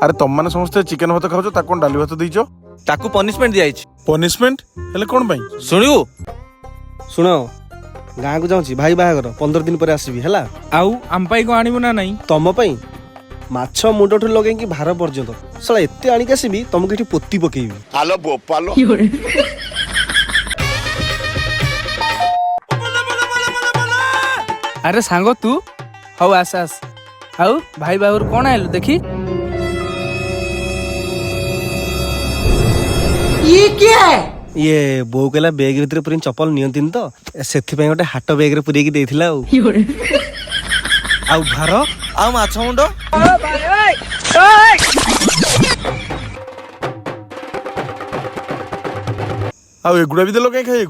अरे तुम मैंने समस्ते चिकन भात खाओ ताको डाली भात दीच ताकू पनिशमेंट दिया पनिशमेंट हेले कोन भाई शुणु शुण गाँ को जाऊँ भाई बाहागर 15 दिन पर आसबि है आउ आम पाई को आनिबु ना नहीं तम पई माछ मुंड ठू लगे कि भार पर्यंत साला एते आनिक आसबि तुमको एठी पोती पकेइबि आलो बोपालो अरे सांग तू हौ आस आस आउ भाई बाहुर कौन आइलु देखी ये क्या है? ये बोउ कहला बैग भीतर पूरी चप्पल नियंतिन तो सेथि पई गोटे हाट बैग रे पुरेकी देथिला आउ भार आउ माछ मुंड आउ एगुड़ा भी देलो कहीं खाइए